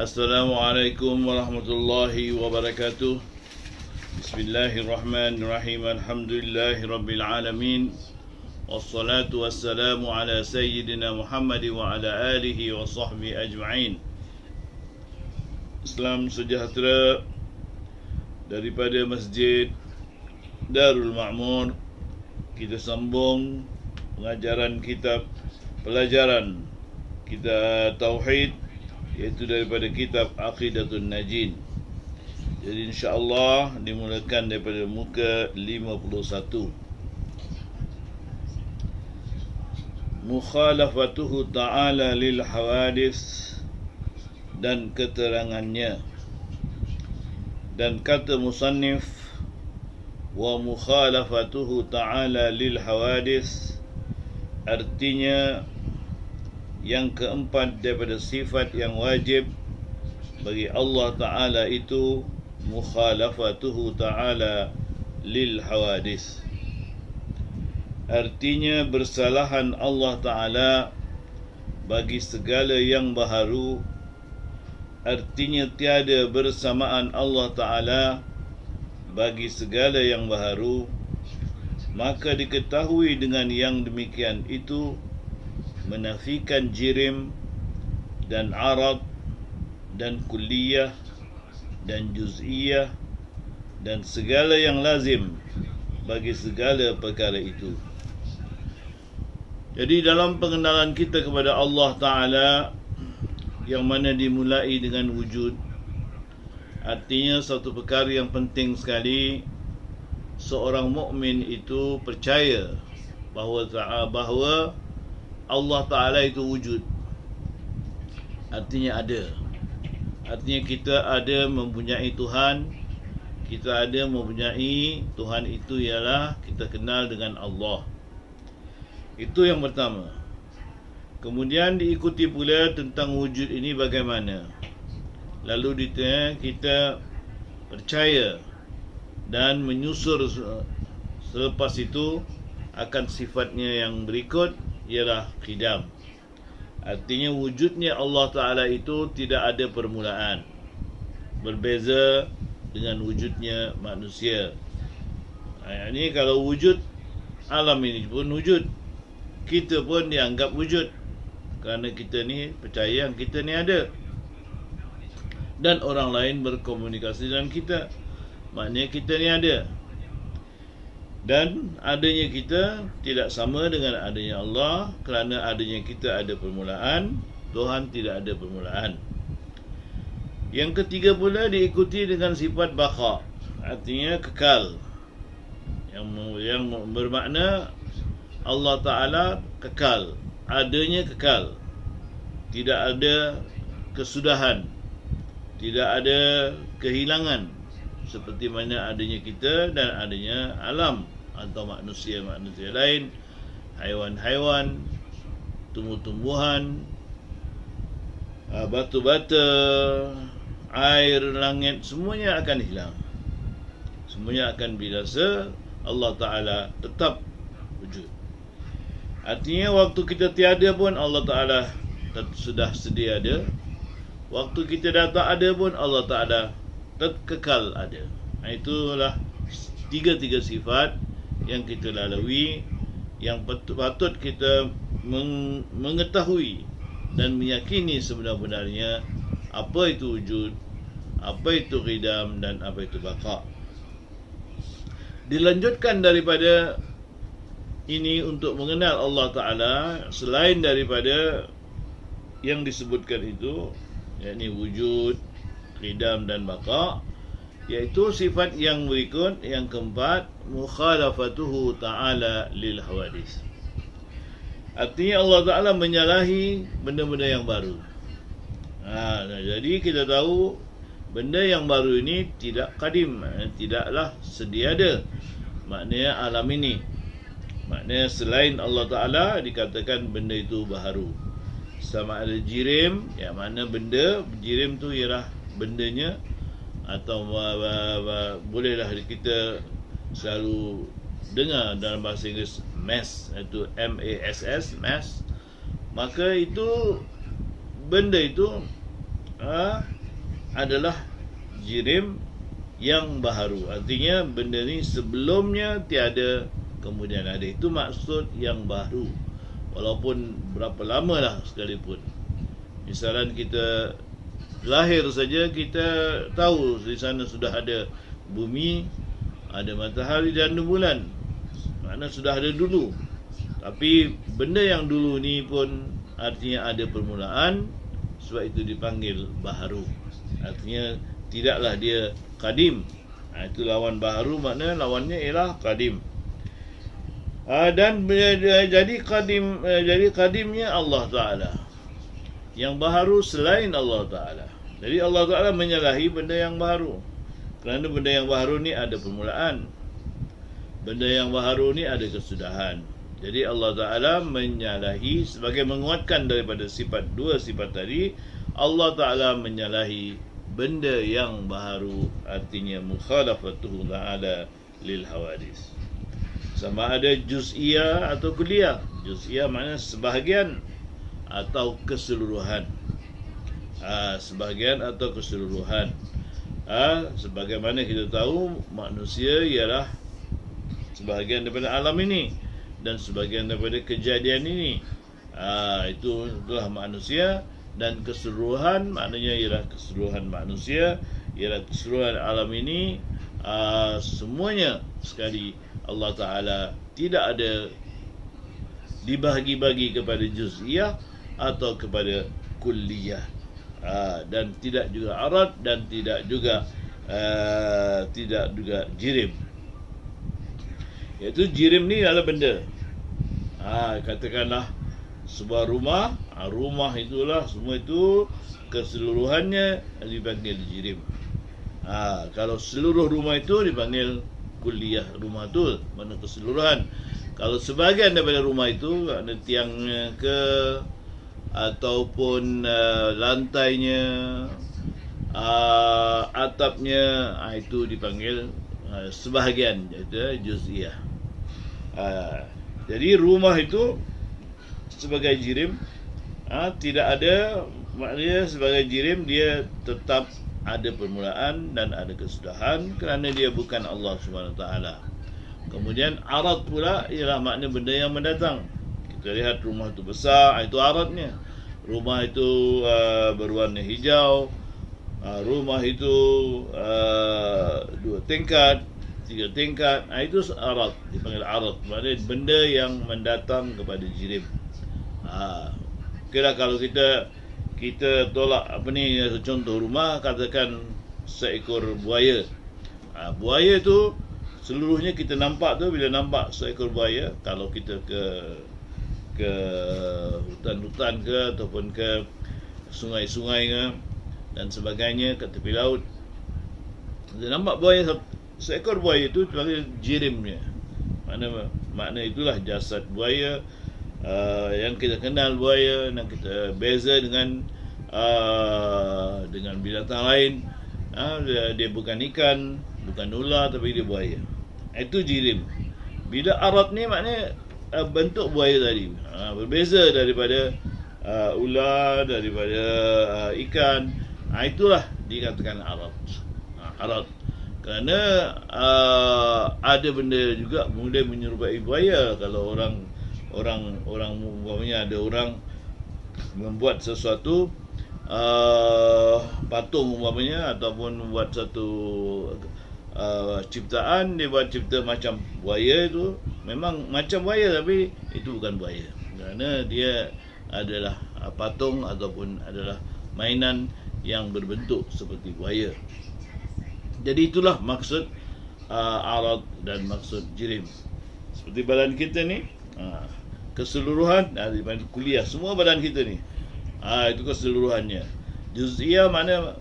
Assalamualaikum warahmatullahi wabarakatuh. Bismillahirrahmanirrahim. Alhamdulillahirabbil alamin. Wassalatu wassalamu ala sayyidina Muhammad wa ala alihi wa sahbihi ajma'in. Salam sejahtera daripada Masjid Darul Ma'mur. Kita sambung pengajaran kitab pelajaran kita tauhid, iaitu daripada kitab Aqidatun Najin. Jadi insya-Allah dimulakan daripada muka 51. Mukhalafatuhu ta'ala lil hawadis dan keterangannya. Dan kata musannif, wa mukhalafatuhu ta'ala lil hawadis, artinya yang keempat daripada sifat yang wajib bagi Allah Ta'ala itu mukhalafatuhu ta'ala lil hawadis. Artinya bersalahan Allah Ta'ala bagi segala yang baharu. Artinya tiada bersamaan Allah Ta'ala bagi segala yang baharu. Maka diketahui dengan yang demikian itu menafikan jirim dan arad dan kulliyah dan juz'iyah dan segala yang lazim bagi segala perkara itu. Jadi dalam pengenalan kita kepada Allah Ta'ala, yang mana dimulai dengan wujud, artinya satu perkara yang penting sekali seorang mukmin itu percaya bahawa Allah Ta'ala itu wujud. Artinya ada. Artinya kita ada mempunyai Tuhan. Kita ada mempunyai Tuhan, itu ialah kita kenal dengan Allah. Itu yang pertama. Kemudian diikuti pula tentang wujud ini bagaimana. Lalu kita percaya dan menyusur selepas itu akan sifatnya yang berikut, ialah qidam. Artinya wujudnya Allah Ta'ala itu tidak ada permulaan, berbeza dengan wujudnya manusia. Ini kalau wujud, alam ini pun wujud, kita pun dianggap wujud, kerana kita ni percaya yang kita ni ada, dan orang lain berkomunikasi dengan kita, maknanya kita ni ada. Dan adanya kita tidak sama dengan adanya Allah, kerana adanya kita ada permulaan, Tuhan tidak ada permulaan. Yang ketiga pula diikuti dengan sifat baqa, artinya kekal, yang bermakna Allah Ta'ala kekal, adanya kekal, tidak ada kesudahan, tidak ada kehilangan, seperti mana adanya kita dan adanya alam atau manusia-manusia lain, haiwan-haiwan, tumbuh-tumbuhan, batu-bata, air, langit, semuanya akan hilang, semuanya akan binasa. Allah Ta'ala tetap wujud. Artinya waktu kita tiada pun Allah Ta'ala sudah sedia ada. Waktu kita dah tak ada pun Allah Ta'ala kekal ada. Itulah tiga-tiga sifat yang kita lalui, yang patut kita mengetahui dan meyakini sebenar-benarnya apa itu wujud, apa itu qidam, dan apa itu baqa. Dilanjutkan daripada ini untuk mengenal Allah Ta'ala, selain daripada yang disebutkan itu, yakni wujud, qidam dan baqa, iaitu sifat yang berikut, yang keempat, mukhalafatuhu ta'ala lil hawadis. Artinya Allah Ta'ala menyalahi benda-benda yang baru. Jadi kita tahu benda yang baru ini tidak qadim, tidaklah sedia ada. Maknanya alam ini, maknanya selain Allah Ta'ala dikatakan benda itu baharu. Sama ada jirim, yang mana benda jirim tu ialah bendanya, atau bolehlah kita selalu dengar dalam bahasa Inggeris mass, iaitu MASS, mass. Maka itu benda itu adalah jirim yang baharu. Artinya benda ni sebelumnya tiada, kemudian ada. Itu maksud yang baru, walaupun berapa lama lah sekalipun. Misalnya kita lahir saja, kita tahu di sana sudah ada bumi, ada matahari dan bulan, makna sudah ada dulu. Tapi benda yang dulu ni pun artinya ada permulaan, sebab itu dipanggil baharu. Artinya tidaklah dia kadim. Itu lawan baharu, makna lawannya ialah kadim. Dan jadi kadimnya Allah Ta'ala, yang baharu selain Allah Ta'ala. Jadi Allah Ta'ala menyalahi benda yang baharu, kerana benda yang baharu ni ada permulaan, benda yang baharu ni ada kesudahan. Jadi Allah Ta'ala menyalahi, sebagai menguatkan daripada dua sifat tadi, Allah Ta'ala menyalahi benda yang baharu, artinya mukhalafatuhu ta'ala lil hawadis. Sama ada juz'iyah atau kulliyah. Juz'iyah maknanya sebahagian atau keseluruhan. Sebahagian atau keseluruhan. Sebagaimana kita tahu, manusia ialah sebahagian daripada alam ini dan sebahagian daripada kejadian ini. Itulah manusia, dan keseluruhan maknanya ialah keseluruhan manusia, ialah keseluruhan alam ini. Semuanya sekali Allah Ta'ala tidak ada dibahagi-bagi kepada juz'iyah atau kepada kulliyah, dan tidak juga arad, dan tidak juga jirim. Iaitu jirim ni adalah benda. Katakanlah sebuah rumah, rumah itulah, semua itu keseluruhannya dipanggil jirim. Kalau seluruh rumah itu dipanggil kulliyah. Rumah tu mana keseluruhan. Kalau sebahagian daripada rumah itu, ada tiangnya ke, ataupun lantainya, atapnya, itu dipanggil sebahagian, iaitu juz'iyah. Jadi rumah itu sebagai jirim, tidak ada, maknanya sebagai jirim dia tetap ada permulaan dan ada kesudahan, kerana dia bukan Allah SWT. Kemudian arad pula ialah makna benda yang mendatang. Kita lihat rumah itu besar, itu aradnya. Rumah itu berwarna hijau, rumah itu 2 tingkat, 3 tingkat, itu arad, dipanggil arad. Maknanya benda yang mendatang kepada jirim. Kira kalau kita tolak contoh rumah, katakan seekor buaya. Buaya tu seluruhnya kita nampak tu, bila nampak seekor buaya, kalau kita ke hutan-hutan ke, ataupun ke sungai-sungai ke dan sebagainya, ke tepi laut, kita nampak buaya, seekor buaya itu dipanggil jirimnya. Makna itulah jasad buaya, yang kita kenal buaya, dan kita beza dengan binatang lain. Dia bukan ikan, bukan ular, tapi dia buaya. Itu jirim. Bila arad ni maknanya bentuk buaya tadi berbeza daripada ular, daripada ikan. Itulah dikatakan arad. Arad kerana ada benda juga mula menyerupai buaya. Kalau orang umpamanya ada orang membuat sesuatu, patung umpamanya, ataupun membuat satu ciptaan, dia buat cipta macam buaya, itu memang macam buaya, tapi itu bukan buaya, kerana dia adalah patung ataupun adalah mainan yang berbentuk seperti buaya. Jadi itulah maksud arad dan maksud jirim. Seperti badan kita ni, keseluruhan, dipanggil kuliah, semua badan kita ni, itu keseluruhannya. Juz'iyah mana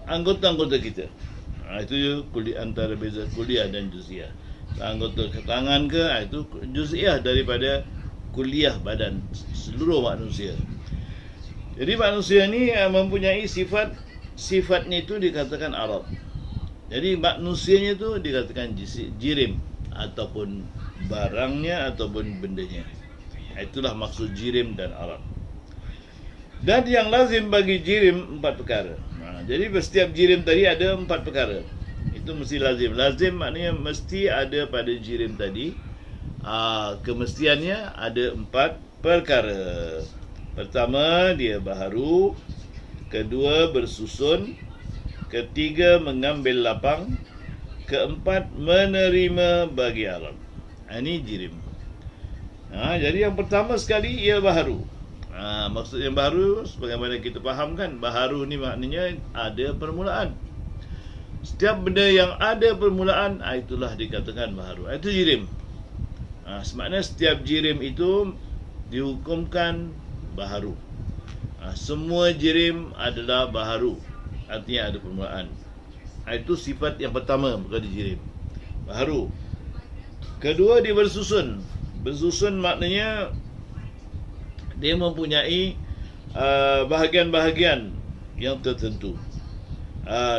anggota-anggota kita. Itu antara beza kuliah dan juz'iyah. Anggota ke tangan ke, itu juz'iyah daripada kuliah badan seluruh manusia. Jadi manusia ni mempunyai sifatnya itu dikatakan arad. Jadi manusianya itu dikatakan jirim, ataupun barangnya ataupun bendanya. Itulah maksud jirim dan arad. Dan yang lazim bagi jirim 4 perkara. Jadi setiap jirim tadi ada 4 perkara. Itu mesti lazim. Lazim maknanya mesti ada pada jirim tadi. Kemestiannya ada 4 perkara. Pertama, dia baharu. Kedua, bersusun. Ketiga, mengambil lapang. Keempat, menerima bagi Arab. Ini jirim. Jadi yang pertama sekali ia baharu. Maksudnya baharu, sebagaimana kita fahamkan, baharu ni maknanya ada permulaan. Setiap benda yang ada permulaan, itulah dikatakan baharu. Itu jirim. Semaknanya setiap jirim itu dihukumkan baharu. Semua jirim adalah baharu, artinya ada permulaan. Itu sifat yang pertama pada jirim, baharu. Kedua, dia bersusun. Bersusun maknanya dia mempunyai bahagian-bahagian yang tertentu.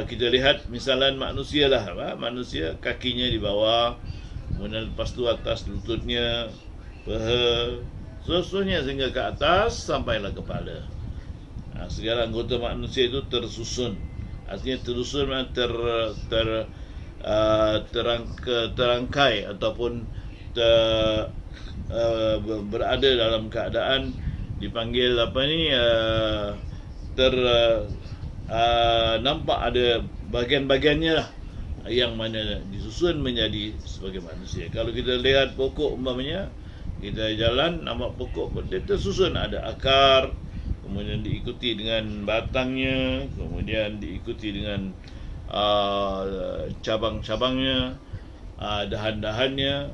Kita lihat misalan manusia lah. Manusia kakinya di bawah, kemudian lepas tu atas lututnya, paha, seterusnya sehingga ke atas sampailah kepala. Segala anggota manusia itu tersusun. Artinya tersusun, terangkai ataupun berada dalam keadaan dipanggil nampak ada bahagian-bahagiannya lah, yang mana disusun menjadi sebagai manusia. Kalau kita lihat pokok umpamanya, kita jalan nampak pokok dia tersusun, ada akar, kemudian diikuti dengan batangnya, kemudian diikuti dengan cabang-cabangnya, dahan-dahannya,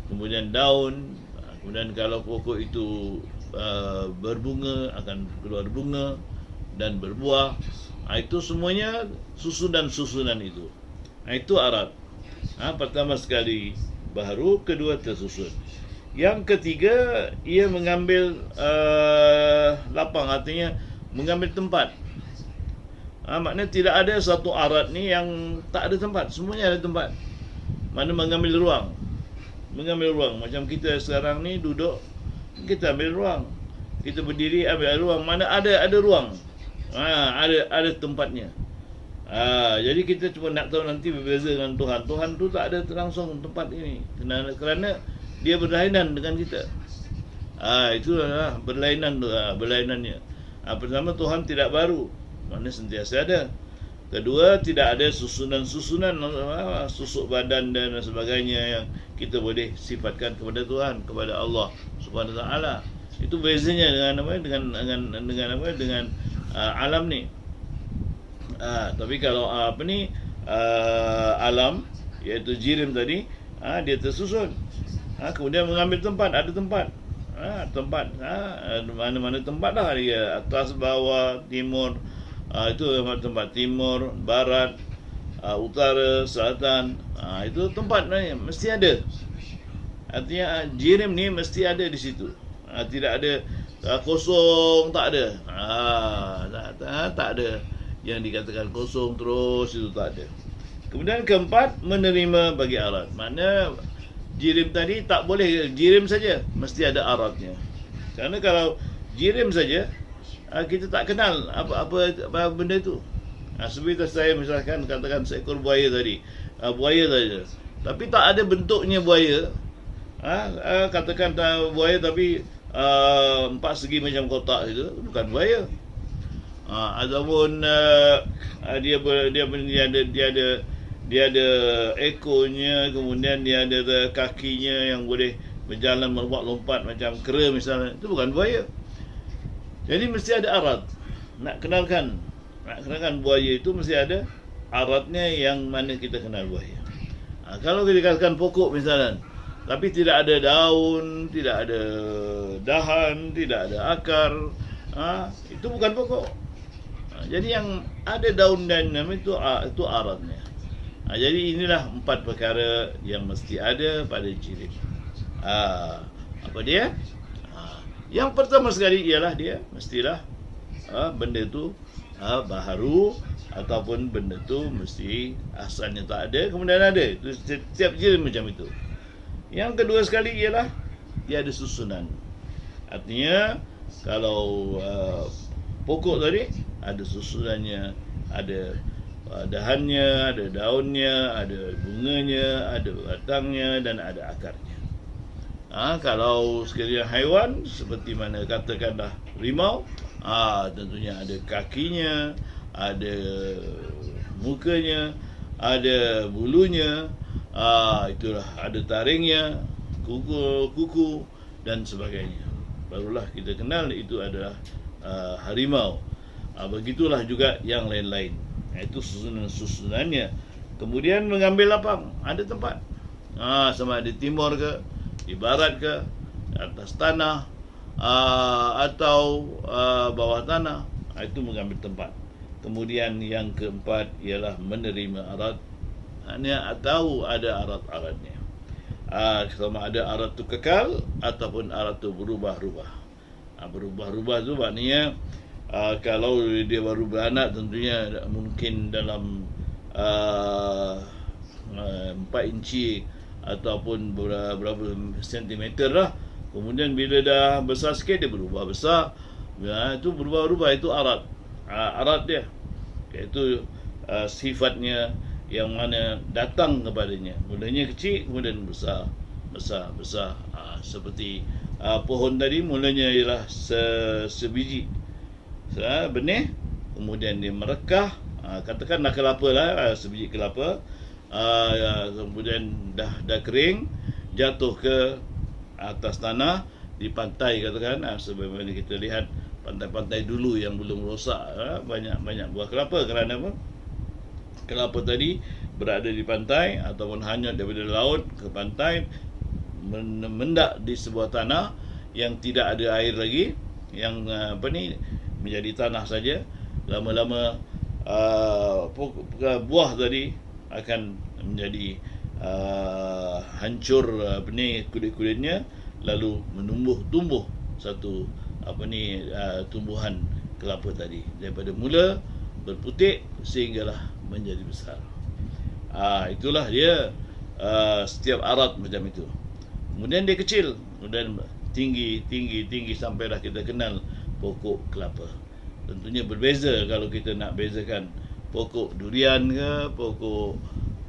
kemudian daun. Kemudian kalau pokok itu berbunga, akan keluar bunga dan berbuah. Itu semuanya susunan itu. Itu Arab. Pertama sekali baharu, kedua tersusun. Yang ketiga, ia mengambil lapang, artinya mengambil tempat. Maknanya tidak ada satu Arab ni yang tak ada tempat. Semuanya ada tempat. Mana mengambil ruang. Mengambil ruang. Macam kita sekarang ni duduk, kita ambil ruang. Kita berdiri, ambil ruang. Mana ada ruang. Ada tempatnya. Jadi kita cuma nak tahu nanti berbeza dengan Tuhan. Tuhan tu tak ada langsung tempat ini. Kerana dia berlainan dengan kita. Itulah berlainan tu, berlainannya. Pertama, Tuhan tidak baru. Maknanya sentiasa ada. Kedua, tidak ada susunan-susunan, susuk badan dan sebagainya yang kita boleh sifatkan kepada Tuhan, kepada Allah Subhanahu Wa Taala. Itu bezanya dengan alam ni. Tapi kalau alam, iaitu jirim tadi, dia tersusun. Kemudian mengambil tempat, ada tempat. Mana-mana tempat lah dia, atas, bawah, timur. Itu tempat timur, barat, utara, selatan. Itu tempat mesti ada. Artinya jirim ni mesti ada di situ. Tidak ada kosong, tak ada. Tak ada yang dikatakan kosong terus, itu tak ada. Kemudian keempat, menerima bagi arat. Maknanya jirim tadi tak boleh jirim saja, mesti ada aratnya. Kerana kalau jirim saja, kita tak kenal apa benda itu. Seperti saya misalkan katakan seekor buaya tadi, buaya saja, tapi tak ada bentuknya buaya. Katakan buaya tapi 4 segi macam kotak itu, bukan buaya. Ataupun dia ada ekornya, kemudian dia ada kakinya yang boleh berjalan melompat-lompat macam kera misalnya, itu bukan buaya. Jadi mesti ada arat. Nak kenalkan buaya itu mesti ada aratnya, yang mana kita kenal buaya. Kalau kita katakan pokok misalnya, tapi tidak ada daun, tidak ada dahan, tidak ada akar, itu bukan pokok. Jadi yang ada daun dan itu aratnya. Jadi inilah 4 perkara yang mesti ada pada jirim. Apa dia? Yang pertama sekali ialah dia mestilah benda tu baharu, ataupun benda tu mesti asalnya tak ada, kemudian ada. Itu setiap jirim macam itu. Yang kedua sekali ialah dia ada susunan. Artinya kalau pokok tadi ada susunannya, ada dahannya, ada daunnya, ada bunganya, ada batangnya dan ada akarnya. Kalau sekiranya haiwan seperti mana katakanlah rimau, tentunya ada kakinya, ada mukanya, ada bulunya, itulah, ada taringnya, kuku dan sebagainya. Barulah kita kenal itu adalah harimau. Begitulah juga yang lain-lain. Itu susunannya. Kemudian mengambil lapang, ada tempat. Sama di timur ke, di barat ke, atas tanah, atau bawah tanah. Itu mengambil tempat. Kemudian yang keempat ialah menerima arat. Tahu ada arat-aratnya. Sama ada arat itu kekal ataupun arat itu berubah-ubah. Berubah-ubah itu maknanya kalau dia baru beranak tentunya mungkin dalam 4 inci ataupun berapa sentimeter lah. Kemudian bila dah besar sikit dia berubah besar. Itu berubah-ubah, itu arat. Arat dia, iaitu sifatnya yang mana datang kepadanya. Mulanya kecil, kemudian besar. Seperti pohon tadi, mulanya ialah sebiji benih, kemudian dia merekah, katakanlah kelapa lah, sebiji kelapa, kemudian dah kering, jatuh ke atas tanah di pantai, katakan, sebagaimana kita lihat pantai-pantai dulu yang belum rosak, banyak buah kelapa. Kerana apa? Kelapa tadi berada di pantai ataupun hanyut daripada laut ke pantai, mendak di sebuah tanah yang tidak ada air lagi, yang menjadi tanah saja. Lama-lama buah tadi akan menjadi hancur kulit-kulitnya, lalu tumbuh satu tumbuhan kelapa tadi, daripada mula berputik sehinggalah menjadi besar. Itulah dia, setiap arat macam itu. Kemudian dia kecil, kemudian tinggi sampailah kita kenal pokok kelapa. Tentunya berbeza kalau kita nak bezakan pokok durian ke, pokok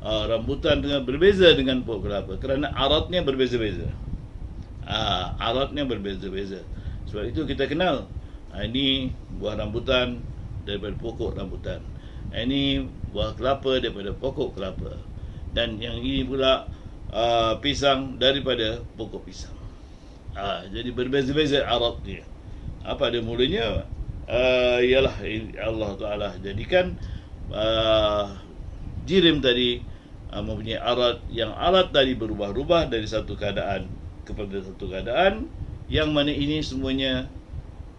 rambutan, dengan berbeza dengan pokok kelapa, kerana aratnya berbeza-beza. Sebab itu kita kenal, ini buah rambutan daripada pokok rambutan, ini buah kelapa daripada pokok kelapa, dan yang ini pula pisang daripada pokok pisang. Jadi berbeza-beza arat dia. Apa dia mulanya? Ialah Allah Ta'ala jadikan jirim tadi mempunyai arat, yang arat tadi berubah-ubah dari satu keadaan kepada satu keadaan, yang mana ini semuanya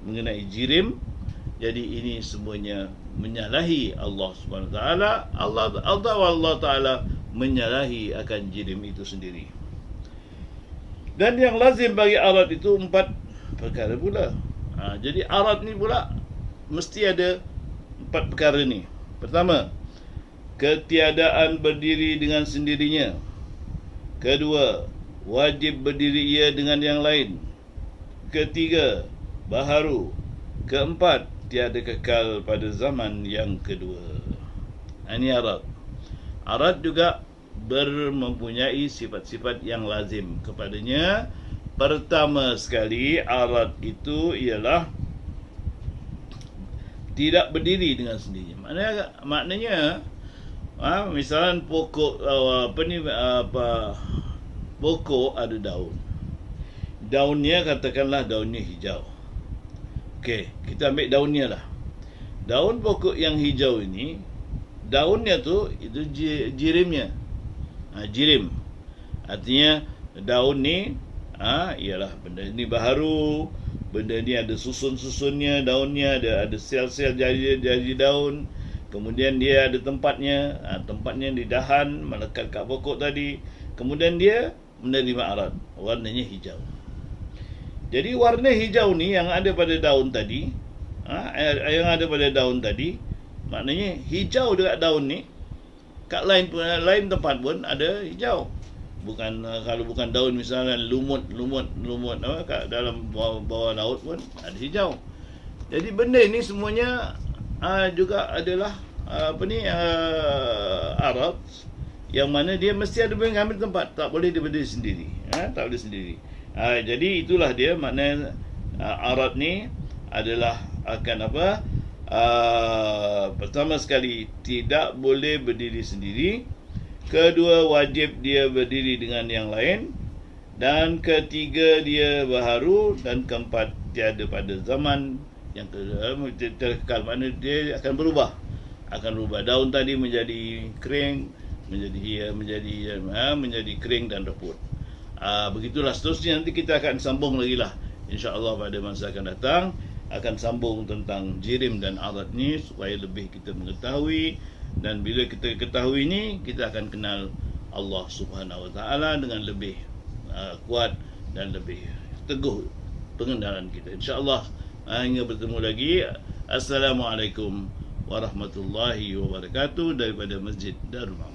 mengenai jirim. Jadi ini semuanya menyalahi Allah Subhanahu Wa Taala. Allah Taala menyalahi akan jirim itu sendiri. Dan yang lazim bagi arat itu 4 perkara pula. Jadi arat ni pula mesti ada 4 perkara ni. Pertama, ketiadaan berdiri dengan sendirinya. Kedua, wajib berdiri ia dengan yang lain. Ketiga, baharu. Keempat, tiada kekal pada zaman yang kedua. Ini arat. Arat juga mempunyai sifat-sifat yang lazim kepadanya. Pertama sekali, arat itu ialah tidak berdiri dengan sendirinya. Maknanya misalnya pokok pokok ada daun. Daunnya katakanlah daunnya hijau. Okey, kita ambil daunnya lah. Daun pokok yang hijau ini, daunnya tu itu jirimnya. Jirim. Artinya daun ni ialah benda ni baharu, benda ni ada susun-susunnya, daunnya ada sel-sel jadi daun. Kemudian dia ada tempatnya, tempatnya di dahan melekat kat pokok tadi. Kemudian dia menerima arat, warnanya hijau. Jadi warna hijau ni yang ada pada daun tadi, maknanya hijau dekat daun ni, kat lain tempat pun ada hijau. Bukan kalau bukan daun misalnya lumut kat dalam bawah laut pun ada hijau. Jadi benda ini semuanya juga adalah Arad, yang mana dia mesti ada mengambil tempat, tak boleh dia berdiri sendiri, tak boleh sendiri. Jadi itulah dia makna Arad ni adalah akan pertama sekali tidak boleh berdiri sendiri, kedua wajib dia berdiri dengan yang lain, dan ketiga dia baharu, dan keempat tiada pada zaman yang terkekal, makna dia akan berubah. Daun tadi menjadi kering, menjadi kering dan reput. Begitulah seterusnya. Nanti kita akan sambung lagi lah, insya-Allah pada masa akan datang akan sambung tentang jirim dan arad ni supaya lebih kita mengetahui, dan bila kita ketahui ni kita akan kenal Allah Subhanahu Wa Taala dengan lebih kuat dan lebih teguh pengenalan kita, insya-Allah. Hingga bertemu lagi. Assalamualaikum warahmatullahi wabarakatuh daripada Masjid Darul Ma'arif.